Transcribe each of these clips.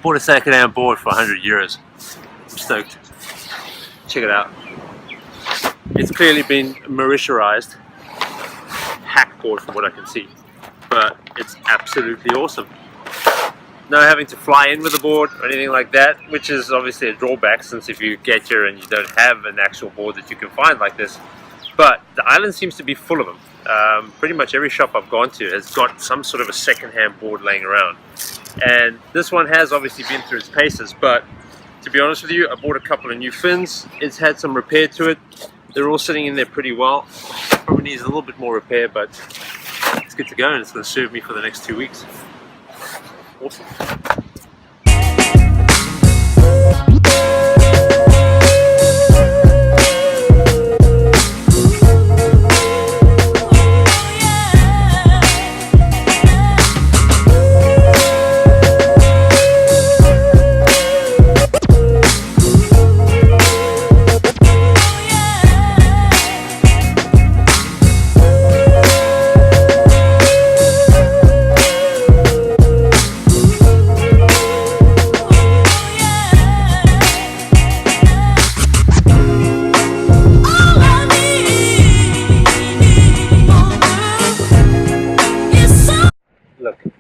Bought a second-hand board for 100 euros. I'm stoked. Check it out. It's clearly been Mauritiusized, hack board from what I can see, but it's absolutely awesome. No having to fly in with the board or anything like that, which is obviously a drawback since if you get here and you don't have an actual board that you can find like this. But the island seems to be full of them. Pretty much every shop I've gone to has got some sort of a second-hand board laying around. And this one has obviously been through its paces, but to be honest with you, I bought a couple of new fins. It's had some repair to it. They're all sitting in there pretty well. Probably needs a little bit more repair, but it's good to go and it's going to serve me for the next 2 weeks. Awesome.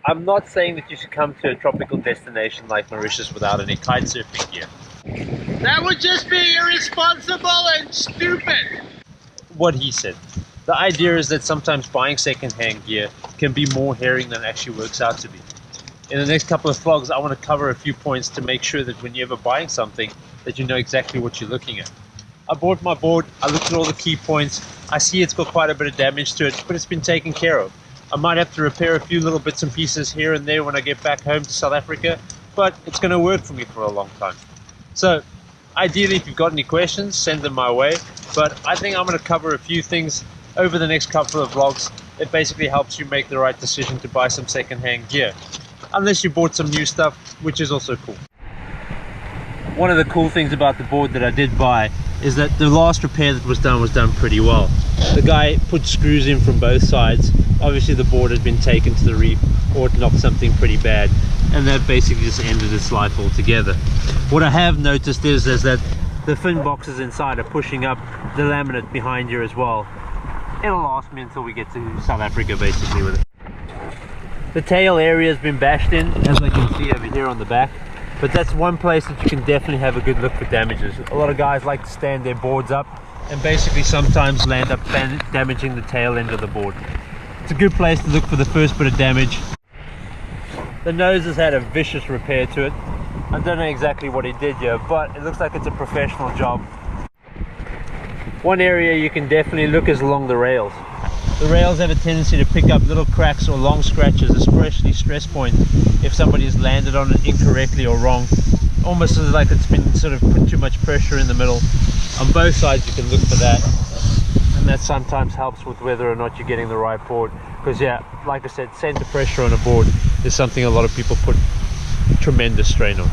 I'm not saying that you should come to a tropical destination like Mauritius without any kite surfing gear. That would just be irresponsible and stupid! What he said. The idea is that sometimes buying second-hand gear can be more herring than it actually works out to be. In the next couple of vlogs, I want to cover a few points to make sure that when you're ever buying something, that you know exactly what you're looking at. I bought my board, I looked at all the key points, I see it's got quite a bit of damage to it, but it's been taken care of. I might have to repair a few little bits and pieces here and there when I get back home to South Africa, but it's going to work for me for a long time. So, ideally, if you've got any questions, send them my way, but I think I'm going to cover a few things over the next couple of vlogs that basically helps you make the right decision to buy some second-hand gear. Unless you bought some new stuff, which is also cool. One of the cool things about the board that I did buy is that the last repair that was done pretty well. The guy put screws in from both sides. Obviously the board had been taken to the reef or it knocked something pretty bad, and that basically just ended its life altogether. What I have noticed is that the fin boxes inside are pushing up the laminate behind here as well. It'll last me until we get to South Africa basically with it. The tail area has been bashed in, as I can see over here on the back. But that's one place that you can definitely have a good look for damages. A lot of guys like to stand their boards up and basically sometimes land up damaging the tail end of the board. It's a good place to look for the first bit of damage. The nose has had a vicious repair to it. I don't know exactly what he did here, but it looks like it's a professional job. One area you can definitely look is along the rails. The rails have a tendency to pick up little cracks or long scratches, especially stress points, if somebody has landed on it incorrectly or wrong. Almost as like it's been sort of put too much pressure in the middle. On both sides you can look for that, and that sometimes helps with whether or not you're getting the right board. Because yeah, like I said, center pressure on a board is something a lot of people put tremendous strain on.